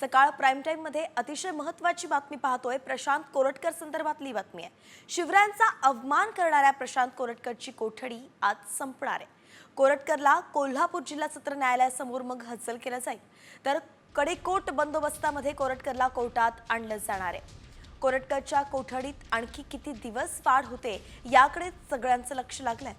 सकाळ prime time मध्ये अतिशय महत्त्वाची बातमी पाहतोय। प्रशांत कोरटकर संदर्भातली बातमी आहे। शिवरायांचा अवमान करणाऱ्या प्रशांत कोरटकरची कोठडी आज संपणार आहे। कोरटकरला कोल्हापूर जिल्हा सत्र न्यायालयासमोर मग हजर केलं जाईल, तर कडेकोट बंदोबस्तामध्ये कोरटकरला कोर्टात आणलं जाणार आहे। कोरटकरच्या कोठडीत आणखी किती दिवस वाढ होते याकडे सगळ्यांचं लक्ष लागलंय।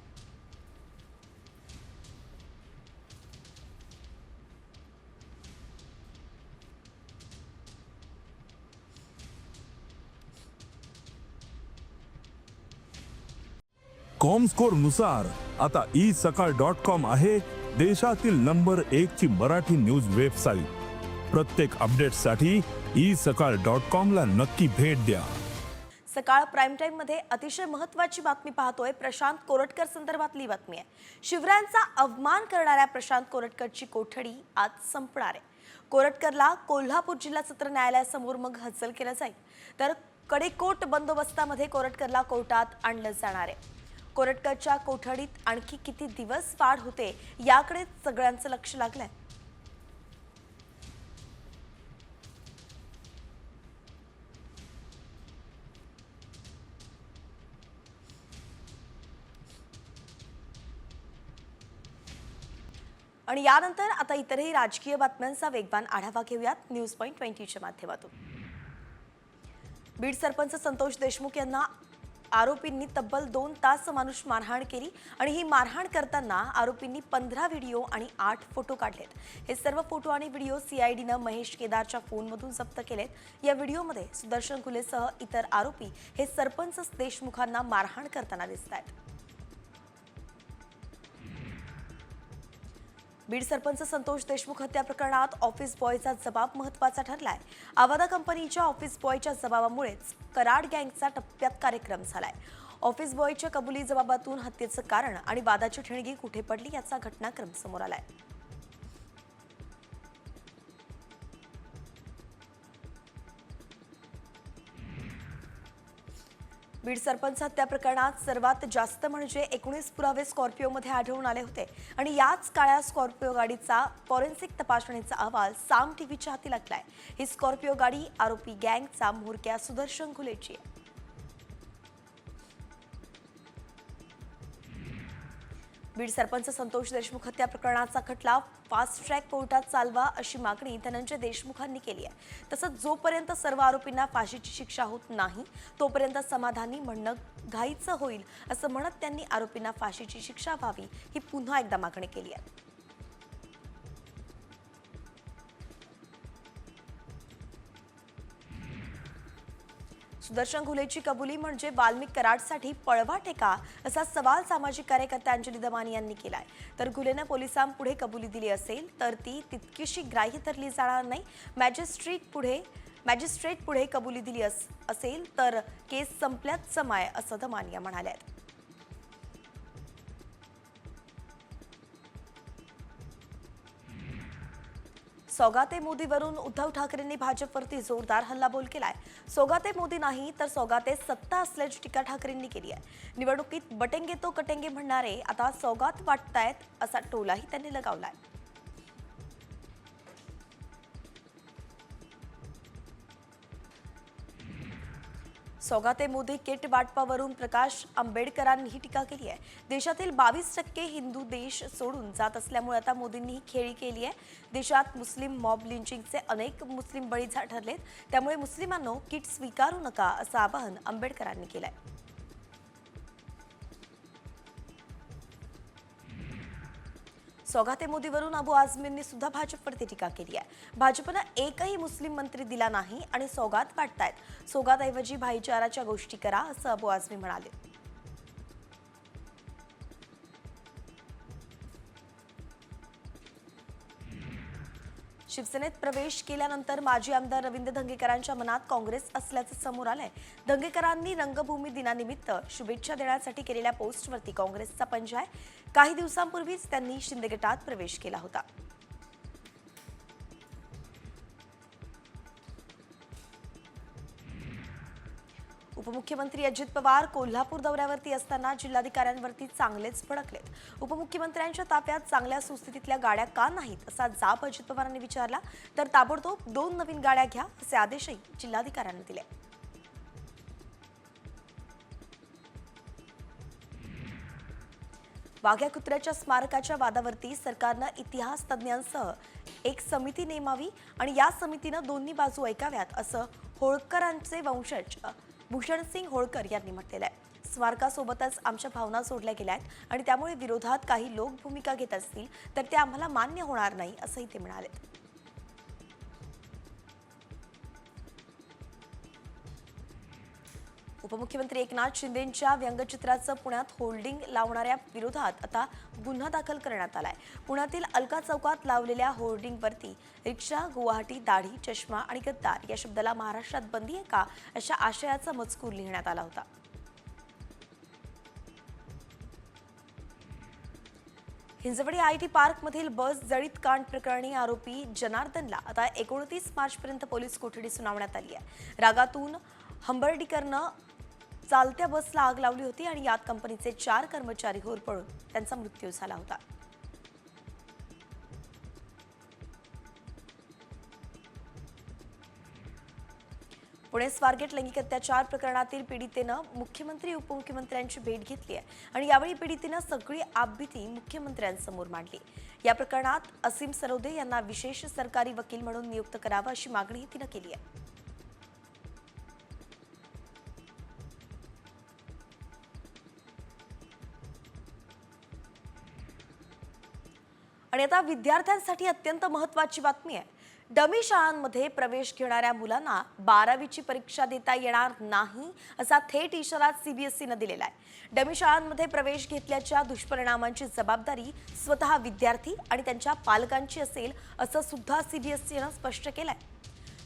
कॉमस्कोर नुसार आता isakal.com आहे देशातील नंबर 1 ची मराठी न्यूज वेबसाईट। प्रत्येक अपडेटसाठी isakal.com ला नक्की भेट द्या। सकाळ प्राईम टाइम मध्ये अतिशय महत्त्वाची बातमी पाहतोय। प्रशांत कोरटकर संदर्भातली बातमी आहे। शिवरायांचा अवमान करणाऱ्या प्रशांत कोरटकरची कोठडी आज संपणार आहे। कोरटकरला कोल्हापूर जिल्हा सत्र न्यायालयासमोर मग हजर केलं जाईल, तर कडेकोट बंदोबस्तामध्ये कोरटकरला कोर्टात आणलं जाणार आहे। कोरटकरच्या कोठडीत आणखी किती दिवस वाढ होते याकडे सगळ्यांचं लक्ष लागलंय। आणि यानंतर आता इतरही राजकीय बातम्यांचा वेगवान आढावा घेऊयात न्यूज पॉइंट 20 च्या माध्यमातून। बीड सरपंच संतोष देशमुख यांना आरोपींनी तब्बल 2 तास मानुष मारहाण केली आणि ही मारहाण करताना आरोपींनी 15 व्हिडिओ आणि 8 फोटो काढलेत। हे सर्व फोटो आणि व्हिडिओ सीआयडीनं महेश केदारच्या फोनमधून जप्त केलेत। या व्हिडिओमध्ये सुदर्शन घुलेसह इतर आरोपी हे सरपंच देशमुखांना मारहाण करताना दिसतात। बीड सरपंच संतोष देशमुख हत्या प्रकरणात ऑफिस बॉयचा जबाब महत्त्वाचा ठरलाय। आवादा कंपनीच्या ऑफिस बॉयच्या जबाबामुळेच कराड गँगचा टप्प्यात कार्यक्रम झालाय। ऑफिस बॉयच्या कबुली जबाबातून हत्येचं कारण आणि वादाची ठिणगी कुठे पडली याचा घटनाक्रम समोर आलाय। बीड सरपंच हत्या प्रकरणात सर्वात जास्त म्हणजे 19 पुरावे स्कॉर्पिओमध्ये आढळून आले होते आणि याच काळ्या स्कॉर्पिओ गाडीचा फॉरेन्सिक तपासणीचा अहवाल साम टीव्हीच्या हाती लागलाय। ही स्कॉर्पिओ गाडी आरोपी गँगचा म्होरक्या सुदर्शन घुलेची आहे। बीड सरपंच संतोष देशमुख हत्या प्रकरणाचा खटला फास्ट ट्रॅक कोर्टात चालवा अशी मागणी धनंजय देशमुखांनी केली आहे। तसंच जोपर्यंत सर्व आरोपींना फाशीची शिक्षा होत नाही तोपर्यंत समाधानी म्हणणं घाईचं होईल असं म्हणत त्यांनी आरोपींना फाशीची शिक्षा व्हावी ही पुन्हा एकदा मागणी केली आहे। सुदर्शन घुलेची कबुली म्हणजे वाल्मिक कराडसाठी पळवा टेका असा सवाल सामाजिक कार्यकर्ते अंजली दमानी यांनी केलाय। तर घुलेनं पोलिसांपुढे कबुली दिली असेल तर ती तितकीशी ग्राह्य धरली जाणार नाही। मॅजिस्ट्रेट पुढे कबुली दिली असेल तर केस संपल्यात समाय असं दमानी म्हणाले। सौगाते मोदीवरून उद्धव ठाकरेंनी भाजपवरती जोरदार हल्लाबोल केलाय। सौगाते मोदी नाही तर सौगाते सत्ता असल्याची टीका ठाकरेंनी केली आहे। निवडणुकीत बटेंगे तो कटेंगे म्हणणारे आता सौगात वाटतायत असा टोलाही त्यांनी लगावलाय। सौगाते मोदी किट वाटपावरून प्रकाश आंबेडकरांनी टीका केली आहे। देशातील 22% हिंदू देश सोडून जात असल्यामुळे आता मोदींनी ही खेळी केली आहे। देशात मुस्लिम मॉब लिंचिंगचे अनेक मुस्लिम बळी ठरलेत, त्यामुळे मुस्लिमांनो किट स्वीकारू नका असं आवाहन आंबेडकरांनी केलंय। सौगाते मोदीवरून अबू आझमींनी सुद्धा भाजपवरती टीका केली आहे। भाजपनं एकही मुस्लिम मंत्री दिला नाही आणि सौगात वाटतायत। सौगातऐवजी भाईचाराच्या गोष्टी करा असं अबू आझमी म्हणाले। शिवसेनेत प्रवेश केल्यानंतर माजी आमदार रवींद्र धंगेकरांच्या मनात काँग्रेस असल्याचं समोर आलंय। धंगेकरांनी रंगभूमी दिनानिमित्त शुभेच्छा देण्यासाठी केलेल्या पोस्टवरती काँग्रेसचा पंजा आहे। काही दिवसांपूर्वीच त्यांनी शिंदे गटात प्रवेश केला होता। उपमुख्यमंत्री अजित पवार कोल्हापूर दौऱ्यावरती असताना जिल्हाधिकाऱ्यांवरती चांगलेच भडकलेत. उपमुख्यमंत्र्यांच्या ताफ्यात चांगल्या सुस्थितीतल्या गाड्या का नाहीत असा जाब अजित पवारांनी विचारला, तर ताबडतोब 2 नवीन गाड्या घ्या असे आदेशही जिल्हाधिकाऱ्यांनी दिले. वाघ्या कुत्र्याच्या स्मारकाच्या वादावरती सरकारनं इतिहास तज्ज्ञांसह एक समिती नेमावी आणि या समितीनं दोन्ही बाजू ऐकाव्यात असं होळकरांचे वंशज भूषणसिंग होळकर यांनी म्हटलेलं आहे. स्मारकासोबतच आमच्या भावना जोडल्या गेल्या आहेत आणि त्यामुळे विरोधात काही लोक भूमिका घेत असतील तर ते आम्हाला मान्य होणार नाही असंही ते म्हणाले. उपमुख्यमंत्री एकनाथ शिंदेंच्या व्यंगचित्राचं पुण्यात होल्डिंग लावणाऱ्या विरोधात आता गुन्हा दाखल करण्यात आलाय. पुण्यातील अलका चौकात लावलेल्या होर्डिंगवरती रिक्षा, गुवाहाटी, दाढी, चष्मा आणि गद्दार या शब्दाला महाराष्ट्रात बंदी आहे का अशा आशयाचा मजकूर लिहिण्यात आला होता. हिंजवडी आयटी पार्कमधील बस जळीत कांड प्रकरणी आरोपी जनार्दनला आता 29 मार्चपर्यंत पोलीस कोठडी सुनावण्यात आली आहे. रागातून हंबर्डीकरनं चालत्या बसला आग लावली होती आणि यात कंपनीचे 4 कर्मचारी होरपळून त्यांचा मृत्यू झाला होता. पुणे स्वारगेट लैंगिक अत्याचार प्रकरणातील पीडितेनं मुख्यमंत्री उपमुख्यमंत्र्यांची भेट घेतली आहे आणि यावेळी पीडितेनं सगळी आपबीती मुख्यमंत्र्यांसमोर मांडली. या प्रकरणात असीम सरोदे यांना विशेष सरकारी वकील म्हणून नियुक्त करावं अशी मागणी तिनं केली आहे. आणि आता विद्यार्थ्यांसाठी अत्यंत महत्त्वाची बातमी आहे. डमी शाळांमध्ये प्रवेश घेणाऱ्या मुलांना 12वीची परीक्षा देता येणार नाही असा थेट इशारा सीबीएसईनं दिलेला आहे. डमी शाळांमध्ये प्रवेश घेतल्याच्या दुष्परिणामांची जबाबदारी स्वतः विद्यार्थी आणि त्यांच्या पालकांची असेल असं सुद्धा सीबीएसईनं स्पष्ट केलंय.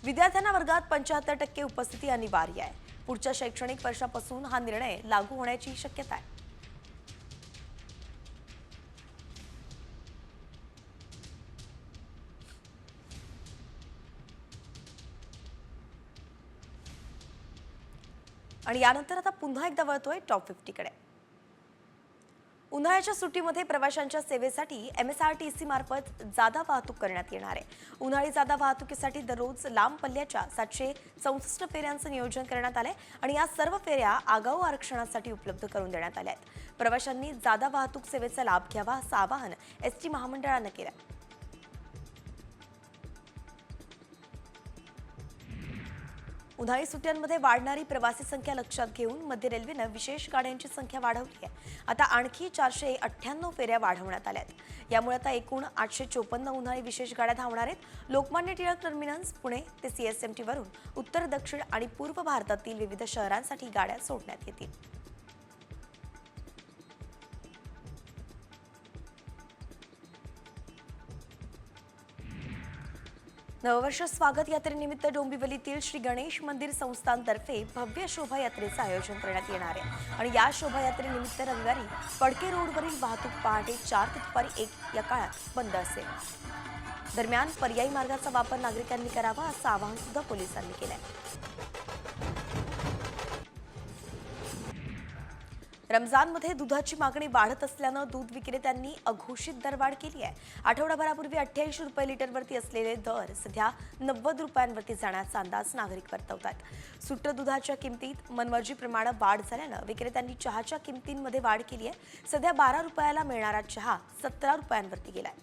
विद्यार्थ्यांना वर्गात 75% उपस्थिती अनिवार्य आहे. पुढच्या शैक्षणिक वर्षापासून हा निर्णय लागू होण्याची शक्यता आहे. आणि यानंतर आता पुन्हा एकदा वळतोय टॉप 50 कडे. उन्हाळ्याच्या सुट्टीमध्ये प्रवाशांच्या सेवेसाठी MSRTC मार्फत जादा वाहतूक करण्यात येणार आहे. उन्हाळी जादा वाहतुकीसाठी दररोज लांब पल्ल्याच्या 764 फेऱ्यांचं नियोजन करण्यात आलंय आणि या सर्व फेऱ्या आगाऊ आरक्षणासाठी उपलब्ध करून देण्यात आल्या आहेत. प्रवाशांनी जादा वाहतूक सेवेचा लाभ घ्यावा असं आवाहन ST महामंडळानं केलं. उन्हाळी सुट्ट्यांमध्ये वाढणारी प्रवासी संख्या लक्षात घेऊन मध्य रेल्वेनं विशेष गाड्यांची संख्या वाढवली आहे. आता आणखी 498 फेऱ्या वाढवण्यात आल्या आहेत. यामुळे आता एकूण 854 उन्हाळी विशेष गाड्या धावणार आहेत. लोकमान्य टिळक टर्मिनस पुणे ते CSMT वरून उत्तर, दक्षिण आणि पूर्व भारतातील विविध शहरांसाठी गाड्या सोडण्यात येतील. नववर्ष स्वागत यात्रेनिमित्त डोंबिवलीतील श्री गणेश मंदिर संस्थानतर्फे भव्य शोभायात्रेचं आयोजन करण्यात येणार आहे आणि या शोभायात्रेनिमित्त रविवारी पडके रोडवरील वाहतूक पहाटे 4 ते दुपारी 1 या काळात बंद असेल. दरम्यान पर्यायी मार्गाचा वापर नागरिकांनी करावा असं आवाहन सुद्धा पोलिसांनी केलं आहे. रमजानमध्ये दुधाची मागणी वाढत असल्यानं दूध विक्रेत्यांनी अघोषित दरवाढ केली आहे. आठवडाभरापूर्वी 88 रुपये लिटरवरती असलेले दर सध्या 90 रुपयांवरती जाण्याचा अंदाज नागरिक वर्तवतात. सुट्ट दुधाच्या किमतीत मनमर्जीप्रमाणे वाढ झाल्यानं विक्रेत्यांनी चहाच्या किमतींमध्ये वाढ केली आहे. सध्या 12 रुपयाला मिळणारा चहा 17 रुपयांवरती गेलाय.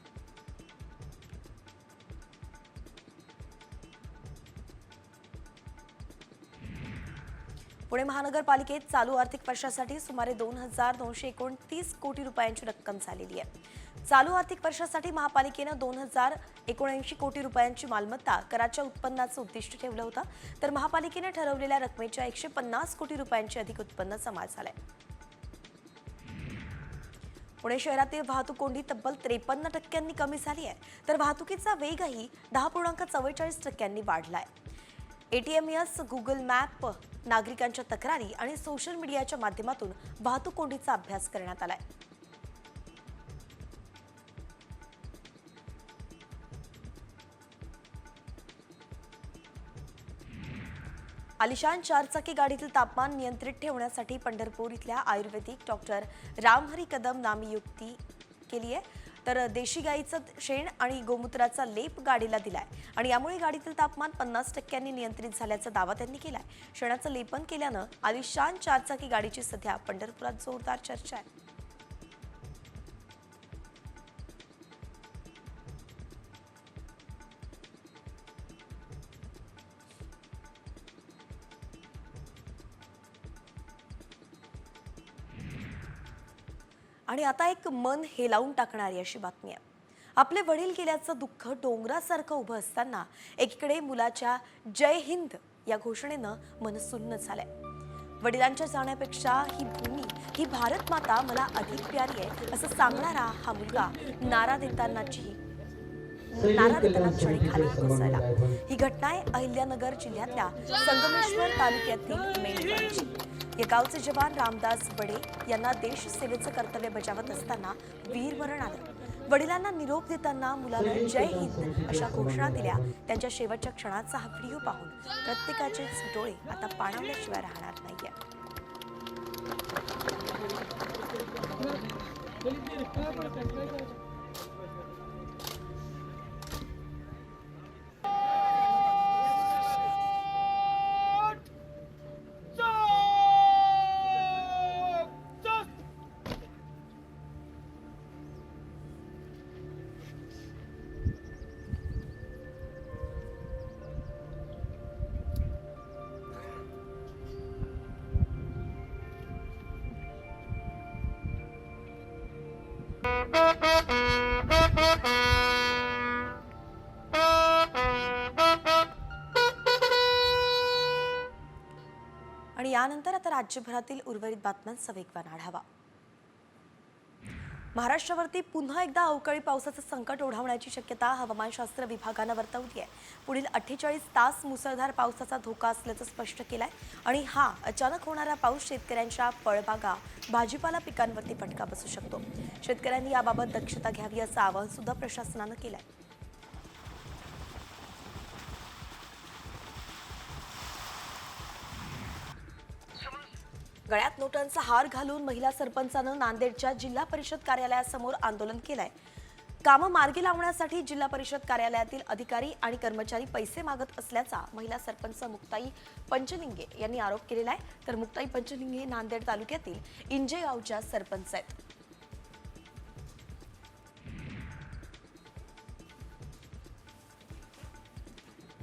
पुणे महानगरपालिकेत चालू आर्थिक वर्षासाठी सुमारे 2,229 कोटी रुपयांची रक्कम झालेली आहे. चालू आर्थिक वर्षासाठी महापालिकेनं 2,079 कोटी रुपयांची मालमत्ता कराच्या उत्पन्नाचं उद्दिष्ट ठेवलं होतं, तर महापालिकेनं ठरवलेल्या रकमेच्या 150 कोटी रुपयांचे अधिक उत्पन्न जमा झालंय. पुणे शहरातील वाहतूक कोंडी तब्बल 53% कमी झाली आहे, तर वाहतुकीचा वेगही 10.44% वाढलाय. ATMS, गुगल मॅप, नागरिकांच्या तक्रारी आणि सोशल मीडियाच्या माध्यमातून वाहतूक कोंडीचा अभ्यास करण्यात आलाय. आलिशान चारचाकी गाडीतील तापमान नियंत्रित ठेवण्यासाठी पंढरपूर इथल्या आयुर्वेदिक डॉक्टर रामहरी कदम नामी युक्ती केली आहे. तर देशी गाईचं शेण आणि गोमूत्राचा लेप गाडीला दिलाय आणि यामुळे गाडीतील तापमान 50% नियंत्रित झाल्याचा दावा त्यांनी केलाय. शेणाचं लेपन केल्यानं आलिशान चारचाकी गाडीची सध्या पंढरपुरात जोरदार चर्चा आहे. आणि आता एक मन हेलावून टाकणारी अशी बातमी आहे. आपले वडील गेल्याचं दुःख डोंगरासारखं उभं असताना एकीकडे मुलाच्या जय हिंद या घोषणेनं मन सुन्न झालंय. वडिलांच्या जाण्यापेक्षा ही भूमी, ही भारत माता मला अधिक प्यारी आहे असं सांगणारा हा मुलगा नारा देताना क्षणी खाली कोसळला. ही घटना आहे अहिल्यानगर जिल्ह्यातल्या संगमेश्वर तालुक्यातील मेंढपाळची. या गावचे जवान रामदास बडे यांना देश सेवेचं कर्तव्य बजावत असताना वीरमरण आलं. वडिलांना निरोप देताना मुलानं जय हिंद अशा घोषणा दिल्या. त्यांच्या शेवटच्या क्षणाचा हा व्हिडिओ पाहून प्रत्येकाचेच डोळे आता पाणावल्याशिवाय राहणार नाहीये. आणि यानंतर आता राज्यभरातील उर्वरित बातम्यांचा वेगवान आढावा. महाराष्ट्रावरती पुन्हा एकदा अवकाळी पावसाचं संकट ओढावण्याची शक्यता हवामानशास्त्र विभागानं वर्तवली आहे. पुढील 48 तास मुसळधार पावसाचा धोका असल्याचं स्पष्ट केलंय आणि हा अचानक होणारा पाऊस शेतकऱ्यांच्या फळबागा, भाजीपाला पिकांवरती फटका बसू शकतो. शेतकऱ्यांनी याबाबत दक्षता घ्यावी असं आवाहन सुद्धा प्रशासनानं केलंय. गळ्यात नोटांचा हार घालून महिला सरपंचानं नांदेडच्या जिल्हा परिषद कार्यालयासमोर आंदोलन केलंय. कामं मार्गी लावण्यासाठी जिल्हा परिषद कार्यालयातील अधिकारी आणि कर्मचारी पैसे मागत असल्याचा महिला सरपंच मुक्ताई पंचलिंगे यांनी आरोप केलेला आहे. तर मुक्ताई पंचलिंगे नांदेड तालुक्यातील इंजे गावच्या सरपंच आहेत.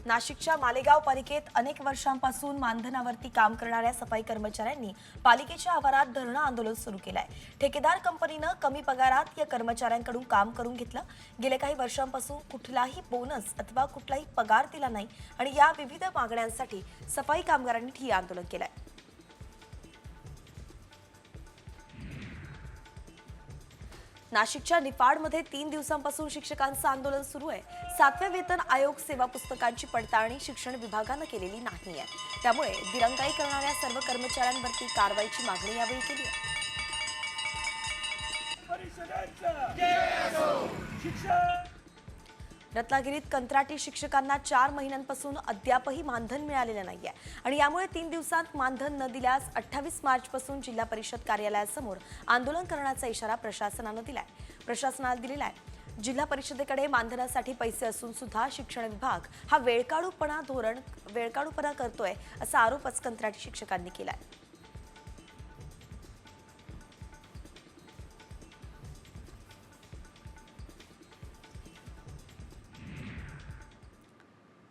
नाशिकच्या मालेगाव पालिकेत अनेक वर्षांपासून मानधनावरती काम करणाऱ्या सफाई कर्मचाऱ्यांनी पालिकेच्या आवारात धरणं आंदोलन सुरू केलंय. ठेकेदार कंपनीनं कमी पगारात या कर्मचाऱ्यांकडून काम करून घेतलं. गेल्या काही वर्षांपासून कुठलाही बोनस अथवा कुठलाही पगार दिला नाही आणि या विविध मागण्यांसाठी सफाई कामगारांनी ठिय्या आंदोलन केलंय. नाशिकच्या निफाडमध्ये 3 दिवसांपासून शिक्षकांचं आंदोलन सुरू आहे. 7व्या वेतन आयोग सेवा पुस्तकांची पडताळणी शिक्षण विभागानं केलेली नाहीये. त्यामुळे दिरंगाई करणाऱ्या सर्व कर्मचाऱ्यांवरती कारवाईची मागणी यावेळी केली आहे. रत्नागिरीत कंत्राटी शिक्षकांना 4 महिन्यांपासून अद्यापही मानधन मिळालेलं नाहीये आणि यामुळे 3 दिवसांत मानधन न दिल्यास 28 मार्चपासून जिल्हा परिषद कार्यालयासमोर आंदोलन करण्याचा इशारा प्रशासनानं दिलेला आहे. जिल्हा परिषदेकडे मानधनासाठी पैसे असून सुद्धा शिक्षण विभाग हा वेळकाढूपणा करतोय असा आरोपच कंत्राटी शिक्षकांनी केलाय.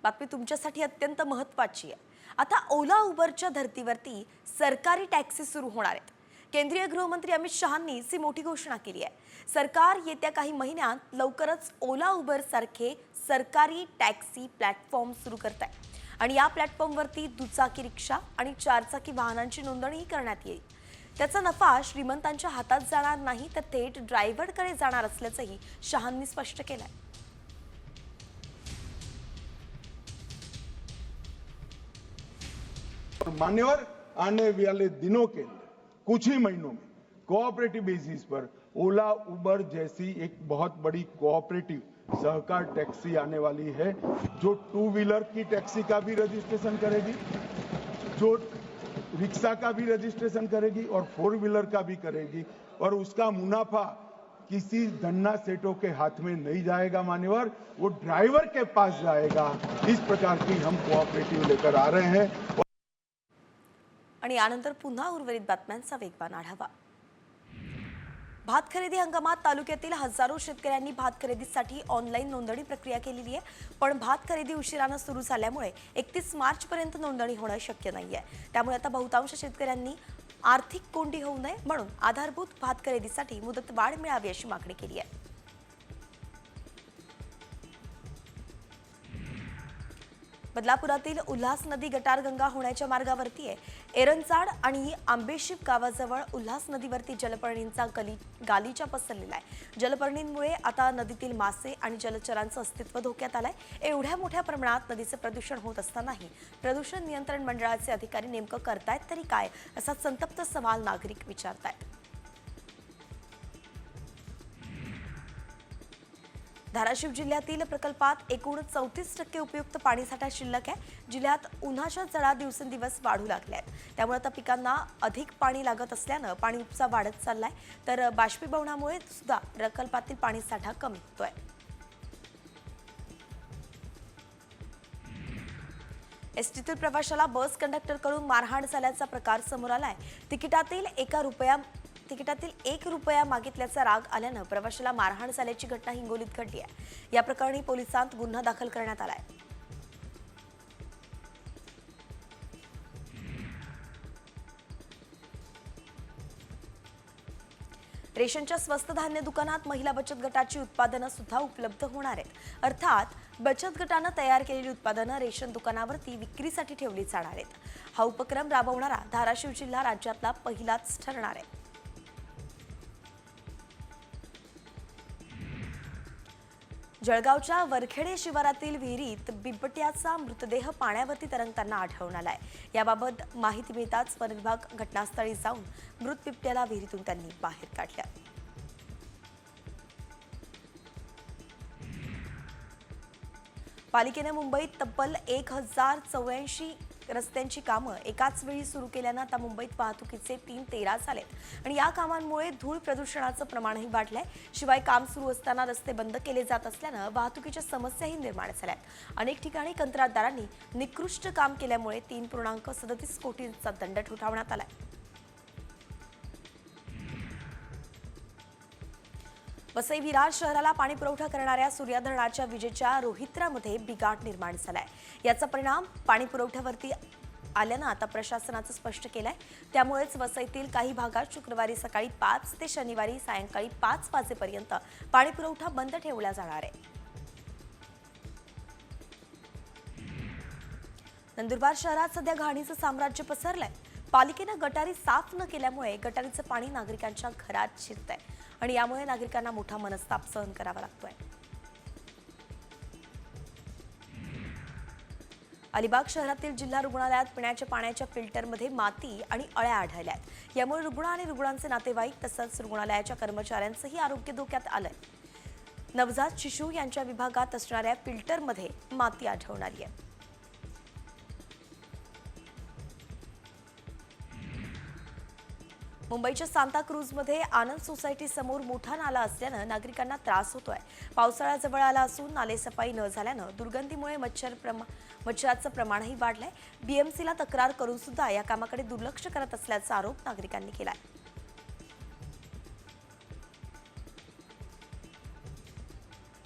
बातमी तुमच्यासाठी अत्यंत महत्त्वाची आहे. आता ओला उबरच्या धर्तीवरती सरकारी टॅक्सी सुरू होणार आहेत. केंद्रीय गृहमंत्री अमित शहांनी ही मोठी घोषणा केली आहे. सरकार येत्या काही महिन्यात लवकरच ओला उबर सारखे सरकारी टॅक्सी प्लॅटफॉर्म सुरू करत आहे आणि या प्लॅटफॉर्मवरती दुचाकी रिक्षा आणि 4चाकी वाहनांची नोंदणीही करण्यात येईल. त्याचा नफा श्रीमंतांच्या हातात जाणार नाही तर थेट ड्रायव्हरकडे जाणार असल्याचंही शहांनी स्पष्ट केलंय. मान्यवर आने वाले दिनों के अंदर कुछ ही महीनों में कोऑपरेटिव बेसिस पर ओला उबर जैसी एक बहुत बड़ी कोऑपरेटिव सहकार टैक्सी आने वाली है जो 2 व्हीलर की टैक्सी का भी रजिस्ट्रेशन करेगी, जो रिक्शा का भी रजिस्ट्रेशन करेगी और 4 व्हीलर का भी करेगी और उसका मुनाफा किसी धन्ना सेठों के हाथ में नहीं जाएगा मान्यवर, वो ड्राइवर के पास जाएगा। इस प्रकार की हम कोऑपरेटिव लेकर आ रहे हैं। आणि यानंतर पुन्हा उर्वरित बातम्यांचा वेगवान आढावा। भात खरेदी हंगामात तालुक्यातील हजारो शेतकऱ्यांनी भात खरेदीसाठी ऑनलाईन नोंदणी प्रक्रिया केलेली आहे, पण भात खरेदी उशिराने सुरू झाल्यामुळे 31 मार्च पर्यंत नोंदणी होणं शक्य नाहीये। त्यामुळे आता बहुतांश शेतकऱ्यांनी आर्थिक कोंडी होऊ नये म्हणून आधारभूत भात खरेदीसाठी मुदतवाढ मिळावी अशी मागणी केली आहे। बदलापुरातील उल्हास नदी गटारगंगा होण्याच्या मार्गावरती आहे। एरंचाड आणि आंबेशिप गावाजवळ उल्हास नदीवरती जलपर्णींचा गालीचा पसरलेला आहे। जलपर्णींमुळे आता नदीतील मासे आणि जलचरांचं अस्तित्व धोक्यात आलंय। एवढ्या मोठ्या प्रमाणात नदीचे प्रदूषण होत असतानाही प्रदूषण नियंत्रण मंडळाचे अधिकारी नेमकं करतायत तरी काय असा संतप्त सवाल नागरिक विचारतायत। धाराशिव जिल्ह्यातील प्रकल्पात एकूण 34% उपयुक्त पाणीसाठा शिल्लक आहे। जिल्ह्यात उन्हाच्या झळा दिवसेंदिवस वाढू लागल्या आहेत, त्यामुळे आता पिकांना अधिक पाणी लागत असल्यानं पाणी उपसा वाढत चाललाय, तर बाष्पीभवनामुळे सुद्धा प्रकल्पातील पाणीसाठा कमी होतोय। एसटीतील प्रवाशाला बस कंडक्टरकडून मारहाण झाल्याचा प्रकार समोर आलाय। तिकिटातील 1 रुपया मागितल्याचा राग आल्यानं प्रवाशाला मारहाण झाल्याची घटना हिंगोलीत घडली आहे। या प्रकरणी पोलिसांत गुन्हा दाखल करण्यात आलाय। रेशनच्या स्वस्त धान्य दुकानात महिला बचत गटाची उत्पादनं सुद्धा उपलब्ध होणार आहेत। अर्थात बचत गटानं तयार केलेली उत्पादनं रेशन दुकानावरती विक्रीसाठी ठेवली जाणार आहेत। हा उपक्रम राबवणारा धाराशिव जिल्हा राज्यातला पहिलाच ठरणार आहे। जळगावच्या वरखेडे शिवारातील विहिरीत बिबट्याचा मृतदेह पाण्यावरती तरंगताना आढळून आलाय। याबाबत माहिती मिळताच वन विभाग घटनास्थळी जाऊन मृत बिबट्याला विहिरीतून त्यांनी बाहेर काढलं। पालिकेने मुंबईत तब्बल 1084 रस्त्यांची कामं एकाच वेळी सुरू केल्यानं आता मुंबईत वाहतुकीचे 3 तेरा झालेत आणि या कामांमुळे धूळ प्रदूषणाचं प्रमाणही वाढलंय। शिवाय काम सुरू असताना रस्ते बंद केले जात असल्यानं वाहतुकीच्या समस्याही निर्माण झाल्यात। अनेक ठिकाणी कंत्राटदारांनी निकृष्ट काम केल्यामुळे 3.37 कोटींचा दंड ठोठावण्यात आलाय। वसई विरार शहराला पाणी पुरवठा करणाऱ्या सूर्या धरणाच्या विजेच्या रोहित्रामध्ये बिघाड निर्माण झालाय। याचा परिणाम पाणी पुरवठ्यावरती आल्यानं आता प्रशासनाचं स्पष्ट केलंय। त्यामुळेच वसईतील काही भागात शुक्रवारी सकाळी 5 ते शनिवारी सायंकाळी 5 वाजेपर्यंत पाणी पुरवठा बंद ठेवला जाणार आहे। नंदुरबार शहरात सध्या घाणीचं साम्राज्य पसरलंय। पालिकेनं गटारी साफ न केल्यामुळे गटारीचं पाणी नागरिकांच्या घरात शिरतंय आणि यामुळे नागरिकांना मोठा मनस्ताप सहन करावा लागतोय। अलिबाग शहरातील जिल्हा रुग्णालयात पिण्याच्या पाण्याच्या फिल्टरमध्ये माती आणि अळ्या आढळल्या आहेत। यामुळे रुग्ण आणि रुग्णांचे नातेवाईक तसंच रुग्णालयाच्या कर्मचाऱ्यांचंही आरोग्य धोक्यात आलंय। नवजात शिशु यांच्या विभागात असणाऱ्या फिल्टरमध्ये माती आढळून आली आहे। मुंबईच्या सांताक्रूजमध्ये आनंद सोसायटी समोर मोठा नाला असल्यानं नागरिकांना त्रास होतोय। पावसाळा जवळ आला असून नाले सफाई न झाल्यानं दुर्गंधीमुळे मच्छराचं प्रमाणही वाढलंय। बीएमसीला तक्रार करून सुद्धा या कामाकडे दुर्लक्ष करत असल्याचा आरोप नागरिकांनी केलाय।